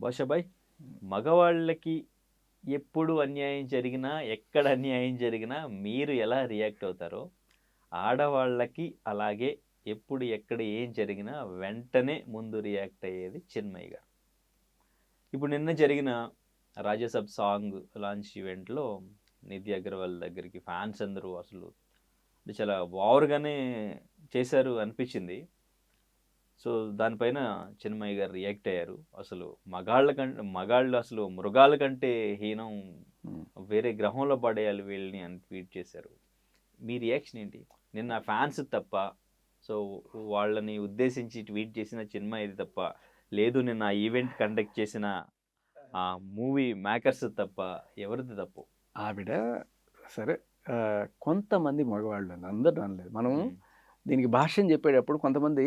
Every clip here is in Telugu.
భాషాభాయ్, మగవాళ్ళకి ఎప్పుడు అన్యాయం జరిగినా, ఎక్కడ అన్యాయం జరిగినా మీరు ఎలా రియాక్ట్ అవుతారో, ఆడవాళ్ళకి అలాగే ఎప్పుడు ఎక్కడ ఏం జరిగినా వెంటనే ముందు రియాక్ట్ అయ్యేది చిన్మయి గారు. ఇప్పుడు నిన్న జరిగిన రాజ్యసభ సాంగ్ లాంచ్ ఈవెంట్లో నిధి అగర్వాల్ దగ్గరికి ఫ్యాన్స్ అందరూ అసలు చాలా ఓవర్గానే చేశారు అనిపించింది. సో దానిపైన చిన్మయి గారు రియాక్ట్ అయ్యారు. అసలు మగాళ్ళు అసలు మృగాల కంటే హీనం, వేరే గ్రహంలో పడేయాలి వీళ్ళని అని ట్వీట్ చేశారు. మీ రియాక్షన్ ఏంటి? నిన్న ఫ్యాన్స్ తప్ప, సో వాళ్ళని ఉద్దేశించి ట్వీట్ చేసిన చిన్మయిది తప్ప, లేదు నిన్న ఆ ఈవెంట్ కండక్ట్ చేసిన ఆ మూవీ మేకర్స్ తప్ప, ఎవరిది తప్పు? ఆవిడ సరే, కొంతమంది మగవాళ్ళు అందరూ అనలేదు. మనం దీనికి భాష్యం చెప్పేటప్పుడు కొంతమంది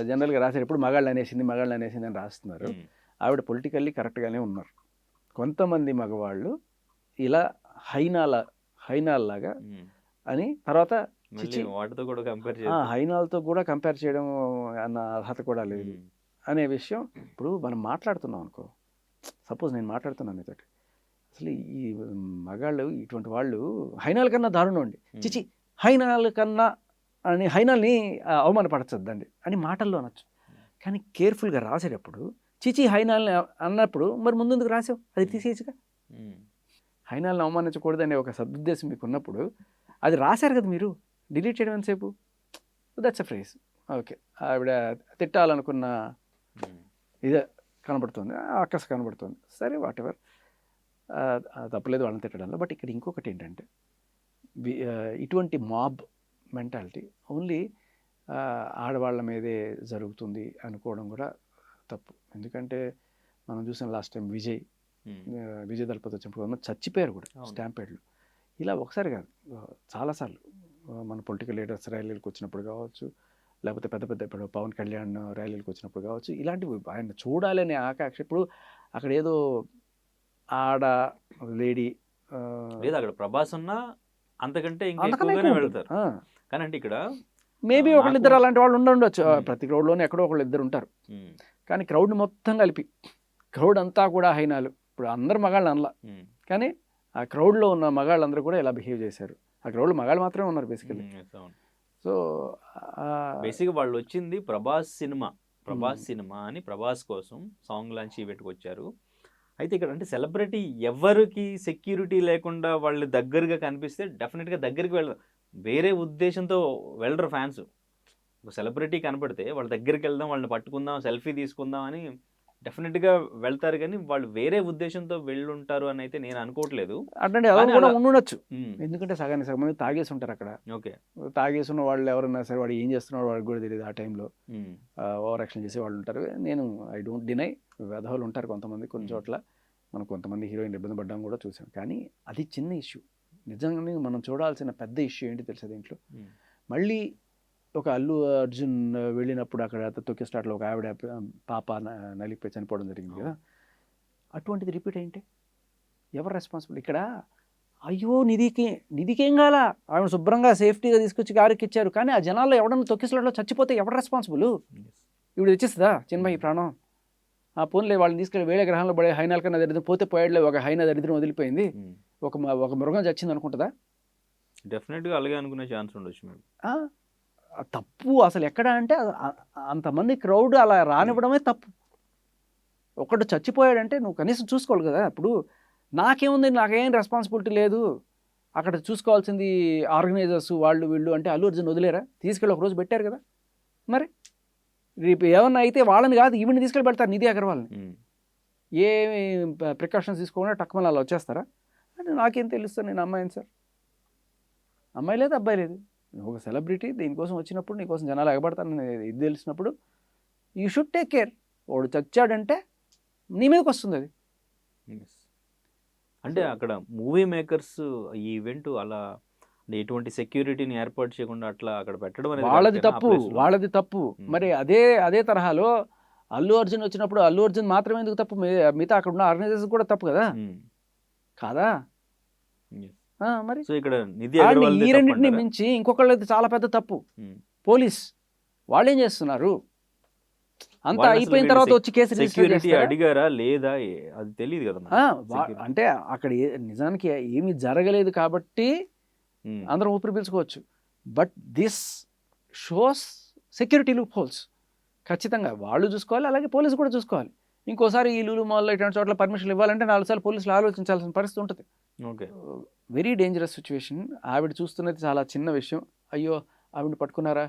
జనరల్గా రాసేటప్పుడు మగాళ్ళు అనేసింది అని రాస్తున్నారు. ఆవిడ పొలిటికల్లీ కరెక్ట్గానే ఉన్నారు. కొంతమంది మగవాళ్ళు ఇలా హైనాల్లాగా అని తర్వాత వాటితో కూడా కంపేర్ హైనాలతో కూడా కంపేర్ చేయడం అన్న అర్హత కూడా లేదు అనే విషయం. ఇప్పుడు మనం మాట్లాడుతున్నాం అనుకో, సపోజ్ నేను మాట్లాడుతున్నాను మీతోటి, అసలు ఈ మగాళ్ళు ఇటువంటి వాళ్ళు హైనాల కన్నా దారుణం అండి, చిచి హైనాల కన్నా అని హైనాల్ని అవమానపరచద్దండి అని మాటల్లో అనొచ్చు. కానీ కేర్ఫుల్గా రాసేటప్పుడు చిచి హైనాల్ని అన్నప్పుడు మరి ముందుకు రాసావు, అది తీసేయచ్చుగా. హైనాల్ని అవమానించకూడదనే ఒక సదుద్దేశం మీకు ఉన్నప్పుడు అది రాశారు కదా, మీరు డిలీట్ చేయడం ఎంతసేపు? That's a phrase. ఓకే, ఆవిడ తిట్టాలనుకున్న ఇదే కనబడుతుంది, అక్కస్ కనబడుతుంది, సరే వాట్ ఎవర్, తప్పలేదు వాళ్ళని తిట్టడంలో. బట్ ఇక్కడ ఇంకొకటి ఏంటంటే, ఇటువంటి మాబ్ మెంటాలిటీ ఓన్లీ ఆడవాళ్ళ మీదే జరుగుతుంది అనుకోవడం కూడా తప్పు. ఎందుకంటే మనం చూసిన లాస్ట్ టైం విజయ్ దళపతి వచ్చినప్పుడు చచ్చిపోయారు కూడా స్టాంపేడ్లు. ఇలా ఒకసారి కాదు, చాలాసార్లు మన పొలిటికల్ లీడర్స్ ర్యాలీలకు వచ్చినప్పుడు కావచ్చు, లేకపోతే పెద్ద పెద్ద ఇప్పుడు పవన్ కళ్యాణ్ ర్యాలీలకు వచ్చినప్పుడు కావచ్చు, ఇలాంటివి ఆయన చూడాలనే ఆకాంక్ష. ఇప్పుడు అక్కడ ఏదో ఆడ లేడీ లేదు, అక్కడ ప్రభాస్ ఉన్నా అంతకంటే ఇంకా వెళ్తారు. కానీ అంటే ఇక్కడ మేబీ ఒకళ్ళిద్దరు అలాంటి వాళ్ళు ఉండొచ్చు, ప్రతి క్రౌడ్లోనే ఎక్కడో ఒకళ్ళు ఇద్దరు ఉంటారు. కానీ క్రౌడ్ మొత్తం కలిపి, క్రౌడ్ అంతా కూడా హైనాలు, ఇప్పుడు అందరు మగాళ్ళు అనలా, కానీ ఆ క్రౌడ్లో ఉన్న మగాళ్ళందరూ కూడా ఇలా బిహేవ్ చేశారు. ఆ క్రౌడ్లో మగాళ్ళు మాత్రమే ఉన్నారు బేసికలీ. సో బేసిక్గా వాళ్ళు వచ్చింది ప్రభాస్ సినిమా అని ప్రభాస్ కోసం సాంగ్ లాంచ్ ఈవెంట్కి వచ్చారు. అయితే ఇక్కడ అంటే సెలబ్రిటీ ఎవరికి సెక్యూరిటీ లేకుండా వాళ్ళు దగ్గరగా కనిపిస్తే డెఫినెట్గా దగ్గరికి వెళ్ళరు, వేరే ఉద్దేశంతో వెళ్ళరు ఫ్యాన్స్. ఒక సెలబ్రిటీ కనపడితే వాళ్ళ దగ్గరికి వెళ్దాం, వాళ్ళని పట్టుకుందాం, సెల్ఫీ తీసుకుందాం అని డెఫినెట్గా వెళ్తారు, కానీ వాళ్ళు వేరే ఉద్దేశంతో వెళ్ళుంటారు అని అయితే నేను అనుకోవట్లేదు. అంటే ఉండొచ్చు, ఎందుకంటే సగానికి సగం మంది తాగేసి ఉంటారు అక్కడ. ఓకే, తాగేసి ఉన్న వాళ్ళు ఎవరన్నా సరే వాడు ఏం చేస్తున్నాడు వాళ్ళకి కూడా తెలియదు. ఆ టైంలో ఓవర్ యాక్షన్ చేసే వాళ్ళు ఉంటారు. నేను ఐ డోంట్ డినై, వెధవులు ఉంటారు కొంతమంది, కొన్ని చోట్ల మనం కొంతమంది హీరోయిన్ ఇబ్బంది పడ్డాం కూడా చూసాం. కానీ అది చిన్న ఇష్యూ. నిజంగానే మనం చూడాల్సిన పెద్ద ఇష్యూ ఏంటి తెలుసా దీంట్లో? మళ్ళీ ఒక అల్లు అర్జున్ వెళ్ళినప్పుడు అక్కడ తొక్కి స్టార్ట్లో ఒక ఆవిడ పాప నలిగిపోయి చనిపోవడం జరిగింది కదా, అటువంటిది రిపీట్ అయింటే ఎవరు రెస్పాన్సిబుల్ ఇక్కడ? అయ్యో నిధికేం కాల, ఆవిడ శుభ్రంగా సేఫ్టీగా తీసుకొచ్చి గారికి ఇచ్చారు, కానీ ఆ జనాల్లో ఎవడన్నా తొక్కి స్లాట్లో చచ్చిపోతే ఎవరు రెస్పాన్సిబుల్? ఇవిడ తెచ్చిస్తుందా చిన్మయి ప్రాణం? ఆ పోన్లే, వాళ్ళని తీసుకెళ్ళి వేరే గ్రహంలో పడే హైనాల కన్నా దరిద్రం పోతే పోయాడులే, ఒక హైనా దరిద్రం వదిలిపోయింది, ఒక మృగం చచ్చింది అనుకుంటుందా? డెఫినెట్గా అలాగే అనుకునే ఛాన్స్ ఉండొచ్చు. తప్పు అసలు ఎక్కడ అంటే, అంతమంది క్రౌడ్ అలా రానివ్వడమే తప్పు. ఒకడు చచ్చిపోయాడంటే నువ్వు కనీసం చూసుకోవాలి కదా. ఇప్పుడు నాకేముంది, నాకేం రెస్పాన్సిబిలిటీ లేదు, అక్కడ చూసుకోవాల్సింది ఆర్గనైజర్స్ వాళ్ళు వీళ్ళు అంటే అల్లు అర్జున్ వదిలేరా? తీసుకెళ్ళి ఒకరోజు పెట్టారు కదా, మరి రేపు ఏమన్నా అయితే వాళ్ళని కాదు ఈవిని తీసుకెళ్ళి పెడతారు, నిధి అగర్వాల్ని. ఏ ప్రికాషన్స్ తీసుకోకుండా టక్కుమని అలా వచ్చేస్తారా? అంటే నాకేం తెలుస్తుంది, నేను అమ్మాయిని సార్, అమ్మాయి లేదు అబ్బాయి లేదు, నువ్వు ఒక సెలబ్రిటీ, దీనికోసం వచ్చినప్పుడు నీకోసం జనాలు ఎగబడతాను ఇది తెలిసినప్పుడు యూ షుడ్ టేక్ కేర్. వాడు చచ్చాడంటే నీ మీదకి వస్తుంది అది. అంటే అక్కడ మూవీ మేకర్స్ ఈ ఈవెంట్ అలా ఎటువంటి సెక్యూరిటీని ఏర్పాటు చేయకుండా అట్లా అక్కడ పెట్టడం అనేది వాళ్ళది తప్పు. మరి అదే తరహాలో అల్లు అర్జున్ వచ్చినప్పుడు అల్లు అర్జున్ మాత్రమే ఎందుకు తప్పు? మిగతా అక్కడ ఉన్న ఆర్గనైజర్స్ కూడా తప్పు కదా, కాదా? మరి ఈ రెండింటిని మించి ఇంకొకళ్ళది చాలా పెద్ద తప్పు. పోలీస్ వాళ్ళు ఏం చేస్తున్నారు? అంతా వాళ్ళు అసలు అయిపోయిన వీళ్ళు తర్వాత వచ్చి కేసు రిజిస్టర్ సెక్యూరిటీ చేస్తారా? అడిగారా లేదా అది తెలియదు కదా మనకి. Security. అంటే అక్కడ నిజానికి ఏమీ జరగలేదు కాబట్టి ఉమ్, అందరం ఊపిరి పీల్చుకోవచ్చు. But this shows security loopholes. ఖచ్చితంగా వాళ్ళు చూసుకోవాలి, అలాగే పోలీసు కూడా చూసుకోవాలి. ఇంకోసారి ఈ లూలు మాల్లో ఇటువంటి చోట్ల పర్మిషన్ ఇవ్వాలంటే 4 సార్లు పోలీసులు ఆలోచించాల్సిన పరిస్థితి ఉంటుంది. ఓకే. Very dangerous situation. ఆవిడ చూస్తున్నది చాలా చిన్న విషయం. అయ్యో ఆవిడ పట్టుకున్నారా,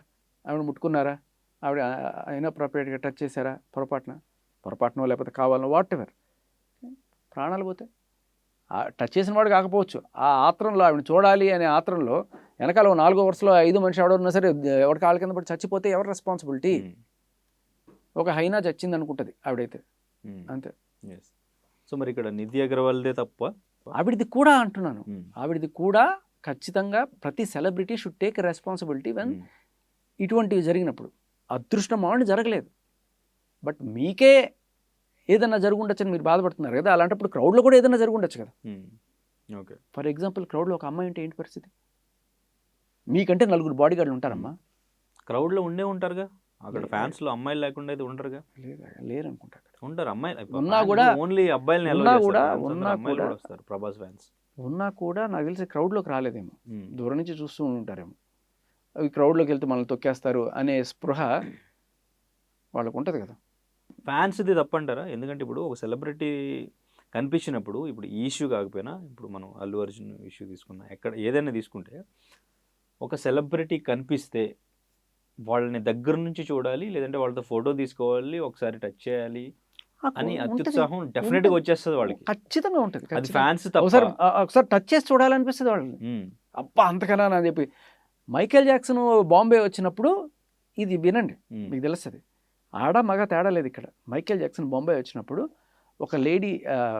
ఆవిడ ముట్టుకున్నారా, ఆవిడ ఇన్అప్రోప్రియేట్గా టచ్ చేశారా, పొరపాటునో లేకపోతే కావాలనో, వాట్ ఎవర్, ప్రాణాలు పోతాయి. టచ్ చేసిన వాడు కాకపోవచ్చు, ఆ ఆత్రంలో ఆవిడ చూడాలి అనే ఆత్రంలో వెనకాల 4వ వరుసలో 5 మనిషి ఎవడున్నా సరే ఎవరి కాళ్ళ కింద పడి చచ్చిపోతే ఎవరు రెస్పాన్సిబిలిటీ? ఒక హైనా చచ్చింది అనుకుంటుంది ఆవిడైతే, అంతే. సో మరి ఇక్కడ నిధి అగర్వాల్దే తప్ప? ఆవిడది కూడా అంటున్నాను, ఆవిడది కూడా ఖచ్చితంగా ప్రతి celebrity should take responsibility when ఇటువంటివి జరిగినప్పుడు. అదృష్టం మామూలు జరగలేదు, బట్ మీకే ఏదైనా జరుగుండొచ్చని మీరు బాధపడుతున్నారు కదా, అలాంటప్పుడు క్రౌడ్లో కూడా ఏదైనా జరుగుండొచ్చు కదా. ఓకే. ఫర్ ఎగ్జాంపుల్ క్రౌడ్లో ఒక అమ్మాయి ఉంటే ఏంటి పరిస్థితి? మీకంటే 4 బాడీ గార్డులు ఉంటారమ్మా. క్రౌడ్లో ఉండే ఉంటారుగా, అక్కడ ఫ్యాన్స్ లో అమ్మాయిలు లేకుండా అయితే ఉండరుగా. లేరు అనుకుంటా. ఉంటారు అమ్మాయిలు, ఉన్నా కూడా ఓన్లీ అబ్బాయిలని ఉన్నా allow కూడా చేస్తారు. ఉన్నా అమ్మాయిలు కూడా కూడా వస్తారు ప్రభాస్ ఫ్యాన్స్. ఉన్నా కూడా నాకు తెలిసి క్రౌడ్లోకి రాలేదేమో, దూరం నుంచి చూస్తూ ఉంటారేమో. అవి క్రౌడ్లోకి వెళ్తే మనల్ని తొక్కేస్తారు అనే స్పృహ వాళ్ళకు ఉంటుంది కదా. ఫ్యాన్స్ ఇది తప్పంటారా? ఎందుకంటే ఇప్పుడు ఒక సెలబ్రిటీ కనిపించినప్పుడు, ఇప్పుడు ఈ ఇష్యూ కాకపోయినా, ఇప్పుడు మనం అల్లు అర్జున్ ఇష్యూ తీసుకున్నా, ఎక్కడ ఏదైనా తీసుకుంటే, ఒక సెలబ్రిటీ కనిపిస్తే వాళ్ళని దగ్గర నుంచి చూడాలి, లేదంటే వాళ్ళతో ఫోటో తీసుకోవాలి, ఒకసారి టచ్ చేయాలి అని అత్యుత్సాహం డెఫినెట్ గా వచ్చేస్తుంది వాళ్ళకి. ఖచ్చితంగా ఉంటుంది. అది ఫ్యాన్స్ తప్ప. ఒకసారి టచ్ చేసి చూడాలనిపిస్తుంది వాళ్ళని. అబ్బా అంతకన్నా అని చెప్పి. మైకేల్ జాక్సన్ బాంబే వచ్చినప్పుడు, ఇది వినండి మీకు తెలుస్తుంది, ఆడ మగ తేడా లేదు ఇక్కడ. మైకేల్ జాక్సన్ బాంబే వచ్చినప్పుడు ఒక లేడీ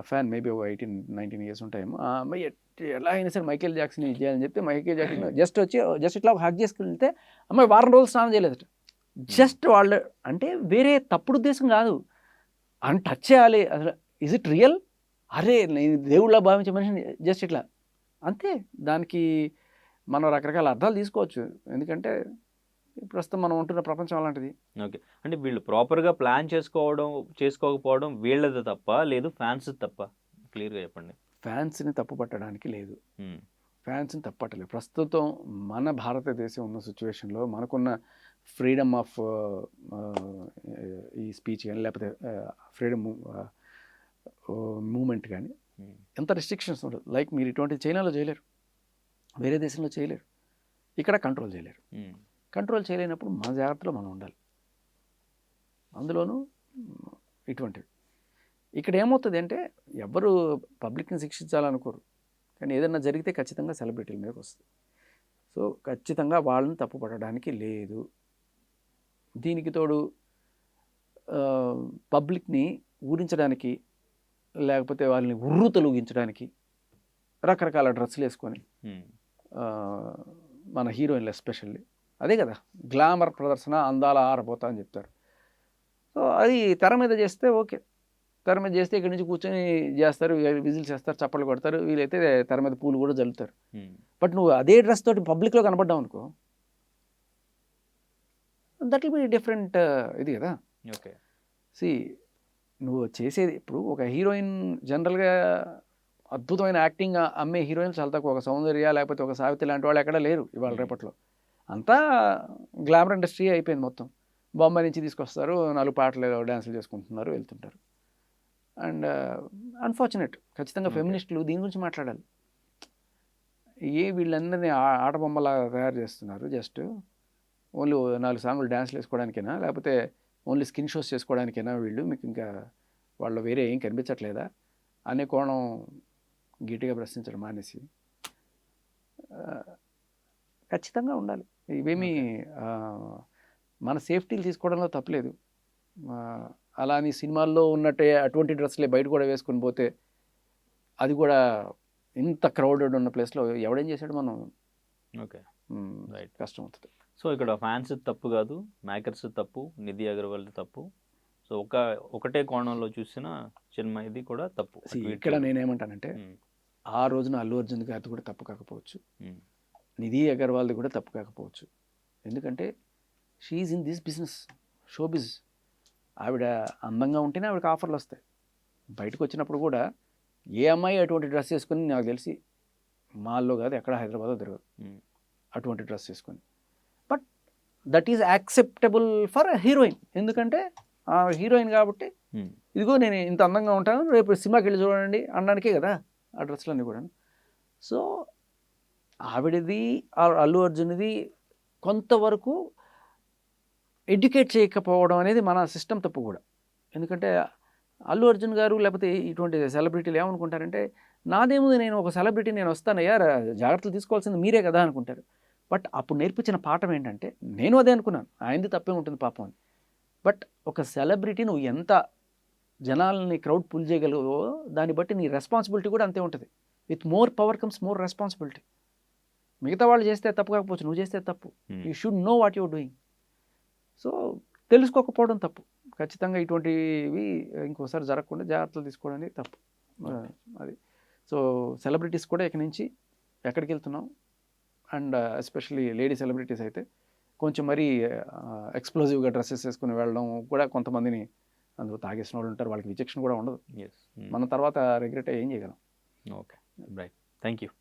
ఫ్యాన్, మేబీ ఒక 18-19 ఇయర్స్ ఉంటాయేమో, ఆ అమ్మాయి ఎలా అయినా సరే మైకేల్ జాక్సన్ ఇది చేయాలని చెప్పి మైకేల్ జాక్సన్ జస్ట్ ఇట్లా హక్ చేసుకుని వెళ్తే అమ్మాయి వారం రోజులు స్నానం చేయలేదట. జస్ట్ వాళ్ళు అంటే వేరే తప్పుడు ఉద్దేశం కాదు, అని టచ్ చేయాలి. అసలు ఇజ్ ఇట్ రియల్? అరే నేను దేవుళ్ళ భావించే మనిషిని జస్ట్ ఇట్లా అంతే. దానికి మనం రకరకాల అర్థాలు తీసుకోవచ్చు, ఎందుకంటే ప్రస్తుతం మనం ఉంటున్న ప్రపంచం అలాంటిది. ఓకే. అంటే వీళ్ళు ప్రాపర్గా ప్లాన్ చేసుకోకపోవడం వీళ్ళది తప్ప, లేదు ఫ్యాన్స్ తప్ప? క్లియర్గా చెప్పండి. ఫ్యాన్స్ని తప్పు పట్టడానికి లేదు, ఫ్యాన్స్ని తప్పు పట్టలేదు. ప్రస్తుతం మన భారతదేశం ఉన్న సిచ్యువేషన్లో మనకున్న ఫ్రీడమ్ ఆఫ్ ఈ స్పీచ్ కానీ, లేకపోతే ఫ్రీడమ్ మూమెంట్ కానీ, ఎంత రెస్ట్రిక్షన్స్ ఉండదు. లైక్ మీరు ఇటువంటి చైనాలో చేయలేరు, వేరే దేశంలో చేయలేరు, ఇక్కడ కంట్రోల్ చేయలేరు. కంట్రోల్ చేయలేనప్పుడు మన జాగ్రత్తలో మనం ఉండాలి. అందులోనూ ఇటువంటివి ఇక్కడ ఏమవుతుంది అంటే, ఎవరు పబ్లిక్ని శిక్షించాలనుకోరు, కానీ ఏదైనా జరిగితే ఖచ్చితంగా సెలబ్రిటీల మీదకి వస్తుంది. సో ఖచ్చితంగా వాళ్ళని తప్పు పట్టడానికి లేదు. దీనికి తోడు పబ్లిక్ని ఊరించడానికి, లేకపోతే వాళ్ళని ఉర్రు తొలగించడానికి రకరకాల డ్రెస్సులు వేసుకొని, మన హీరోయిన్లు ఎస్పెషల్లీ అదే కదా గ్లామర్ ప్రదర్శన, అందాల ఆరబోతా అని చెప్తారు. సో అది తెర మీద చేస్తే ఓకే, తెర మీద చేస్తే ఇక్కడి నుంచి కూర్చొని చేస్తారు, విజిల్స్ చేస్తారు, చప్పట్లు కొడతారు, వీలైతే తెర మీద పూలు కూడా జల్లుతారు. బట్ నువ్వు అదే డ్రెస్ తోటి పబ్లిక్లో కనపడ్డావు అనుకో, దట్ విల్ బి డిఫరెంట్ ఇది కదా. ఓకే. సి నువ్వు చేసేది ఇప్పుడు ఒక హీరోయిన్ జనరల్గా అద్భుతమైన యాక్టింగ్ అమ్మే హీరోయిన్స్ చాలా తక్కువ. ఒక సౌందర్య లేకపోతే ఒక సావిత్రి లాంటి వాళ్ళు ఎక్కడ లేరు ఇవాళ రేపట్లో. అంతా గ్లామర్ ఇండస్ట్రీ అయిపోయింది మొత్తం. బొంబాయి నుంచి తీసుకొస్తారు, 4 పాటలు డ్యాన్సులు చేసుకుంటున్నారు, వెళ్తుంటారు. అండ్ అన్ఫార్చునేట్, ఖచ్చితంగా ఫెమినిస్టులు దీని గురించి మాట్లాడాలి. వీళ్ళందరినీ ఆటబొమ్మలా తయారు చేస్తున్నారు, జస్ట్ ఓన్లీ 4 సాంగులు డ్యాన్స్లు వేసుకోవడానికైనా, లేకపోతే ఓన్లీ స్కిన్ షోస్ చేసుకోవడానికైనా వీళ్ళు, మీకు ఇంకా వాళ్ళు వేరే ఏం కనిపించట్లేదా అనే కోణం గట్టిగా ప్రశ్నించడం మానేసి ఖచ్చితంగా ఉండాలి. ఇవేమీ మన సేఫ్టీలు తీసుకోవడంలో తప్పలేదు. అలా అని సినిమాల్లో ఉన్నట్టే అటువంటి డ్రెస్సులే బయట కూడా వేసుకొని పోతే, అది కూడా ఇంత క్రౌడెడ్ ఉన్న ప్లేస్లో ఎవడేం చేశాడు మనం. ఓకే, రైట్, కష్టం అవుతుంది. సో ఇక్కడ ఫ్యాన్స్ తప్పు కాదు, మేకర్స్ తప్పు, నిధి అగర్వాల్ తప్పు. సో ఒకటే కోణంలో చూసిన చిన్మయిది కూడా తప్పు. ఇక్కడ నేనేమంటానంటే, ఆ రోజున అల్లు అర్జున్ గారిది కూడా తప్పు కాకపోవచ్చు, నిధి అగర్వాల్ది కూడా తప్పు కాకపోవచ్చు. ఎందుకంటే she in this business, show biz. ఆవిడ అందంగా ఉంటేనే ఆవిడకి ఆఫర్లు వస్తాయి. బయటకు వచ్చినప్పుడు కూడా ఏ అమ్మాయి అటువంటి డ్రెస్ వేసుకుని నాకు తెలిసి మాల్లో కాదు ఎక్కడ హైదరాబాద్లో తిరగదు ఉమ్, అటువంటి డ్రెస్ వేసుకొని. But that is acceptable for heroine, ఎందుకంటే ఆ హీరోయిన్ కాబట్టి ఉమ్, ఇదిగో నేను ఇంత అందంగా ఉంటాను, రేపు సినిమాకి వెళ్ళి చూడండి అనడానికే కదా ఆ డ్రెస్లన్నీ కూడా. సో ఆవిడది అల్లు అర్జున్ది కొంతవరకు ఎడ్యుకేట్ చేయకపోవడం అనేది మన సిస్టమ్ తప్పు కూడా. ఎందుకంటే అల్లు అర్జున్ గారు లేకపోతే ఇటువంటి సెలబ్రిటీలు ఏమనుకుంటారంటే, నాదేముంది, నేను ఒక సెలబ్రిటీ, నేను వస్తానయ్యా, జాగ్రత్తలు తీసుకోవాల్సింది మీరే కదా అనుకుంటారు. బట్ అప్పుడు నేర్పించిన పాఠం ఏంటంటే, నేను అదే అనుకున్నాను, ఆయనది తప్పే ఉంటుంది పాపం అని. బట్ ఒక సెలబ్రిటీ నువ్వు ఎంత జనాలని క్రౌడ్ పుల్ చేయగలవో దాన్ని బట్టి నీ రెస్పాన్సిబిలిటీ కూడా అంతే ఉంటుంది. With more power comes more responsibility. మిగతా వాళ్ళు చేస్తే తప్పు కాకపోవచ్చు, నువ్వు చేస్తే తప్పు. You should know what your doing. So తెలుసుకోకపోవడం తప్పు. ఖచ్చితంగా ఇటువంటివి ఇంకోసారి జరగకుండా జాగ్రత్తలు తీసుకోవడం అనేది తప్పు. అది. సో సెలబ్రిటీస్ కూడా ఇక నుంచి ఎక్కడికి వెళ్తున్నాం, అండ్ ఎస్పెషల్లీ లేడీ సెలబ్రిటీస్ అయితే కొంచెం మరీ ఎక్స్ప్లోజివ్గా డ్రెస్సెస్ వేసుకుని వెళ్ళడం కూడా కొంతమందిని అందులో తాగేసిన వాళ్ళు ఉంటారు, వాళ్ళకి విచక్షణ కూడా ఉండదు. yes, మన తర్వాత రిగ్రెట్ ఏం చేయగలం. Okay, right, thank you.